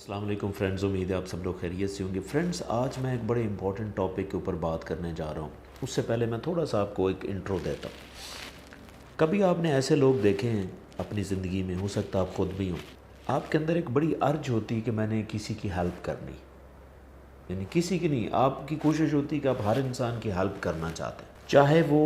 السلام علیکم فرینڈز، امید ہے آپ سب لوگ خیریت سے ہوں گے۔ فرینڈز، آج میں ایک بڑے امپورٹنٹ ٹاپک کے اوپر بات کرنے جا رہا ہوں۔ اس سے پہلے میں تھوڑا سا آپ کو ایک انٹرو دیتا ہوں۔ کبھی آپ نے ایسے لوگ دیکھے ہیں اپنی زندگی میں، ہو سکتا آپ خود بھی ہوں، آپ کے اندر ایک بڑی ارج ہوتی ہے کہ میں نے کسی کی ہیلپ کرنی، یعنی کسی کی نہیں، آپ کی کوشش ہوتی ہے کہ آپ ہر انسان کی ہیلپ کرنا چاہتے ہیں، چاہے وہ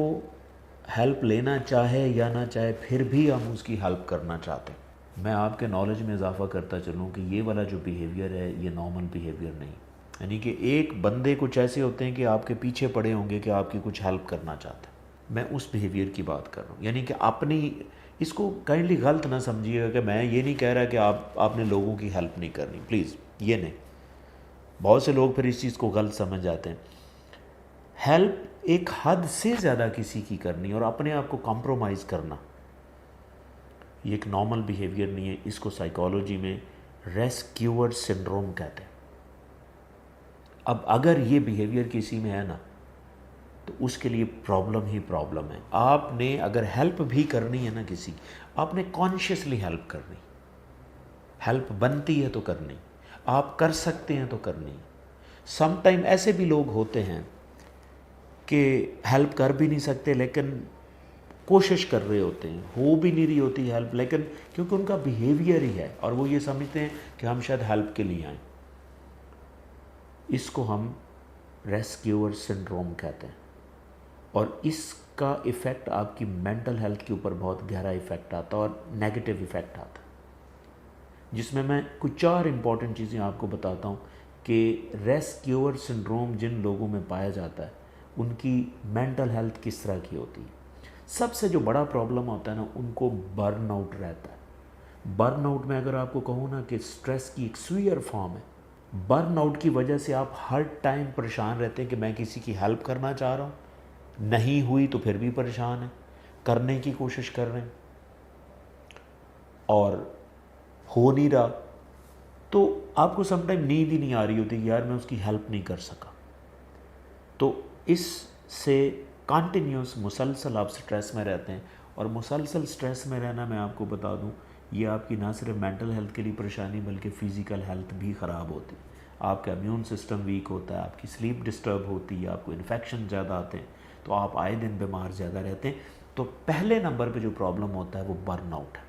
ہیلپ لینا چاہے یا نہ چاہے، پھر بھی ہم اس کی ہیلپ کرنا چاہتے ہیں۔ میں آپ کے نالج میں اضافہ کرتا چلوں کہ یہ والا جو بیہیویئر ہے یہ نارمل بیہیویئر نہیں، یعنی کہ ایک بندے کچھ ایسے ہوتے ہیں کہ آپ کے پیچھے پڑے ہوں گے کہ آپ کی کچھ ہیلپ کرنا چاہتے ہیں۔ میں اس بیہیویئر کی بات کر رہا ہوں، یعنی کہ اپنی، اس کو کائنڈلی غلط نہ سمجھیے گا کہ میں یہ نہیں کہہ رہا کہ آپ نے لوگوں کی ہیلپ نہیں کرنی، پلیز یہ نہیں، بہت سے لوگ پھر اس چیز کو غلط سمجھ جاتے ہیں۔ ہیلپ ایک حد سے زیادہ کسی کی کرنی اور اپنے آپ کو کمپرومائز کرنا، یہ ایک نارمل بیہیویئر نہیں ہے۔ اس کو سائیکالوجی میں ریسکیور سنڈروم کہتے ہیں۔ اب اگر یہ بیہیویئر کسی میں ہے نا، تو اس کے لیے پرابلم ہی پرابلم ہے۔ آپ نے اگر ہیلپ بھی کرنی ہے نا کسی کی، آپ نے کانشیسلی ہیلپ کرنی، ہیلپ بنتی ہے تو کرنی، آپ کر سکتے ہیں تو کرنی۔ سم ٹائم ایسے بھی لوگ ہوتے ہیں کہ ہیلپ کر بھی نہیں سکتے لیکن کوشش کر رہے ہوتے ہیں، ہو بھی نہیں رہی ہوتی ہیلپ، لیکن کیونکہ ان کا بیہیویئر ہی ہے اور وہ یہ سمجھتے ہیں کہ ہم شاید ہیلپ کے لیے آئیں۔ اس کو ہم ریسکیور سنڈروم کہتے ہیں، اور اس کا ایفیکٹ آپ کی مینٹل ہیلتھ کے اوپر بہت گہرا ایفیکٹ آتا ہے اور نیگیٹو ایفیکٹ آتا ہے، جس میں کچھ 4 امپورٹنٹ چیزیں آپ کو بتاتا ہوں کہ ریسکیور سنڈروم جن لوگوں میں پایا جاتا ہے ان کی مینٹل ہیلتھ کس طرح کی ہوتی ہے۔ سب سے جو بڑا پرابلم ہوتا ہے نا، ان کو برن آؤٹ رہتا ہے۔ برن آؤٹ میں اگر آپ کو کہوں نا کہ سٹریس کی ایک سویئر فارم ہے، برن آؤٹ کی وجہ سے آپ ہر ٹائم پریشان رہتے ہیں کہ میں کسی کی ہیلپ کرنا چاہ رہا ہوں، نہیں ہوئی تو پھر بھی پریشان ہیں، کرنے کی کوشش کر رہے ہیں اور ہو نہیں رہا، تو آپ کو سم ٹائم نیند ہی نہیں آ رہی ہوتی کہ یار میں اس کی ہیلپ نہیں کر سکا۔ تو اس سے کنٹینیوس مسلسل آپ سٹریس میں رہتے ہیں، اور مسلسل سٹریس میں رہنا، میں آپ کو بتا دوں، یہ آپ کی نہ صرف مینٹل ہیلتھ کے لیے پریشانی بلکہ فزیکل ہیلتھ بھی خراب ہوتی ہے۔ آپ کا امیون سسٹم ویک ہوتا ہے، آپ کی سلیپ ڈسٹرب ہوتی ہے، آپ کو انفیکشن زیادہ آتے ہیں، تو آپ آئے دن بیمار زیادہ رہتے ہیں۔ تو پہلے نمبر پہ جو پرابلم ہوتا ہے وہ برن آؤٹ ہے۔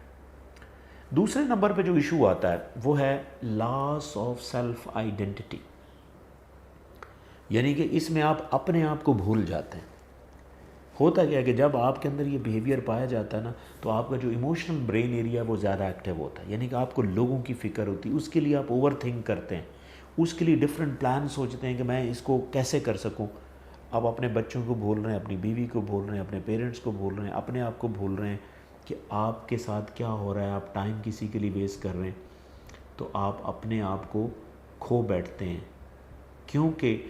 دوسرے نمبر پہ جو ایشو آتا ہے وہ ہے لاس آف سیلف آئیڈینٹی، یعنی کہ اس میں آپ اپنے آپ کو بھول جاتے ہیں۔ ہوتا کیا ہے کہ جب آپ کے اندر یہ بیہیویئر پایا جاتا ہے نا، تو آپ کا جو ایموشنل برین ایریا وہ زیادہ ایکٹیو ہوتا ہے، یعنی کہ آپ کو لوگوں کی فکر ہوتی ہے، اس کے لیے آپ اوور تھنک کرتے ہیں، اس کے لیے ڈفرینٹ پلان سوچتے ہیں کہ میں اس کو کیسے کر سکوں۔ آپ اپنے بچوں کو بھول رہے ہیں، اپنی بیوی کو بھول رہے ہیں، اپنے پیرنٹس کو بھول رہے ہیں، اپنے آپ کو بھول رہے ہیں کہ آپ کے ساتھ کیا ہو رہا ہے، آپ ٹائم کسی کے لیے ویسٹ کر رہے ہیں، تو آپ اپنے آپ کو کھو بیٹھتے ہیں، کیونکہ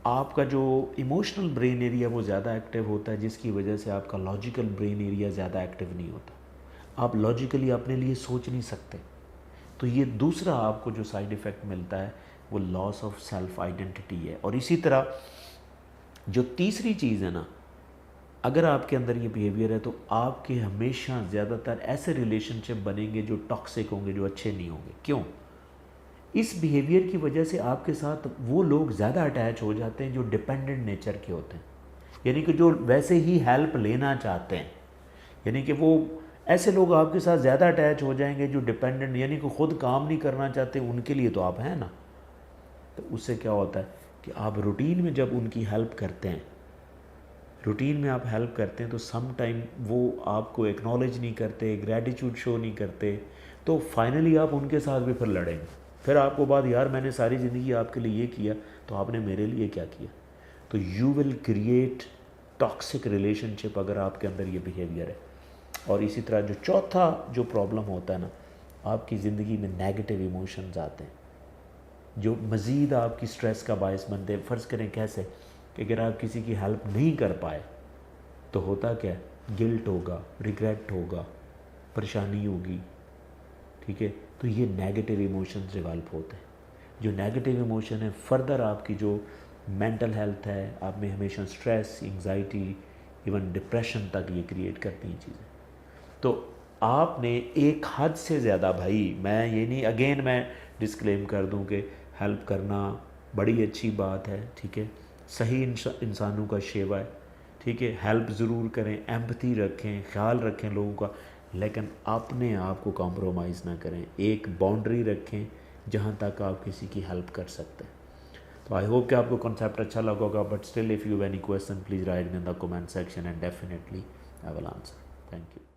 آپ کا جو ایموشنل برین ایریا وہ زیادہ ایکٹیو ہوتا ہے، جس کی وجہ سے آپ کا لاجیکل برین ایریا زیادہ ایکٹیو نہیں ہوتا، آپ لاجیکلی اپنے لیے سوچ نہیں سکتے۔ تو یہ دوسرا آپ کو جو سائیڈ ایفیکٹ ملتا ہے وہ لاس آف سیلف آئیڈینٹی ہے۔ اور اسی طرح جو تیسری چیز ہے نا، اگر آپ کے اندر یہ بیہیویئر ہے تو آپ کے ہمیشہ زیادہ تر ایسے ریلیشن شپ بنیں گے جو ٹاکسک ہوں گے، جو اچھے نہیں ہوں گے۔ کیوں؟ اس بیہیویئر کی وجہ سے آپ کے ساتھ وہ لوگ زیادہ اٹیچ ہو جاتے ہیں جو ڈیپینڈنٹ نیچر کے ہوتے ہیں، یعنی کہ جو ویسے ہی ہیلپ لینا چاہتے ہیں، یعنی کہ وہ ایسے لوگ آپ کے ساتھ زیادہ اٹیچ ہو جائیں گے جو ڈیپینڈنٹ، یعنی کہ خود کام نہیں کرنا چاہتے، ان کے لیے تو آپ ہیں نا۔ تو اس سے کیا ہوتا ہے کہ آپ روٹین میں جب ان کی ہیلپ کرتے ہیں، روٹین میں آپ ہیلپ کرتے ہیں، تو سم ٹائم وہ آپ کو ایکنالج نہیں کرتے، گریٹیچیوڈ شو نہیں کرتے، تو فائنلی آپ ان کے ساتھ بھی پھر لڑیں گے۔ پھر آپ کو بات، یار میں نے ساری زندگی آپ کے لیے یہ کیا، تو آپ نے میرے لیے کیا کیا؟ تو you will create toxic relationship اگر آپ کے اندر یہ بیہیویئر ہے۔ اور اسی طرح جو چوتھا جو پرابلم ہوتا ہے نا، آپ کی زندگی میں نیگیٹو ایموشنز آتے ہیں جو مزید آپ کی سٹریس کا باعث بنتے ہیں۔ فرض کریں کیسے کہ اگر آپ کسی کی ہیلپ نہیں کر پائے تو ہوتا کیا ہے، گلٹ ہوگا، ریگریٹ ہوگا، پریشانی ہوگی، ٹھیک ہے؟ تو یہ نیگیٹو ایموشنز ڈیولپ ہوتے ہیں۔ جو نیگیٹو ایموشن ہے فردر آپ کی جو مینٹل ہیلتھ ہے، آپ میں ہمیشہ سٹریس، انگزائٹی، ایون ڈپریشن تک یہ کریٹ کرتی ہیں چیزیں۔ تو آپ نے ایک حد سے زیادہ، بھائی میں یہ نہیں، اگین میں ڈسکلیم کر دوں کہ ہیلپ کرنا بڑی اچھی بات ہے، ٹھیک ہے، صحیح انسانوں کا شیوا ہے، ٹھیک ہے، ہیلپ ضرور کریں، ایمپتھی رکھیں، خیال رکھیں لوگوں کا، لیکن اپنے آپ کو کمپرومائز نہ کریں، ایک باؤنڈری رکھیں جہاں تک آپ کسی کی ہیلپ کر سکتے ہیں۔ تو آئی ہوپ کہ آپ کو کنسیپٹ اچھا لگا ہوگا، but still if you have any question please write in the comment section and definitely I will answer. Thank you.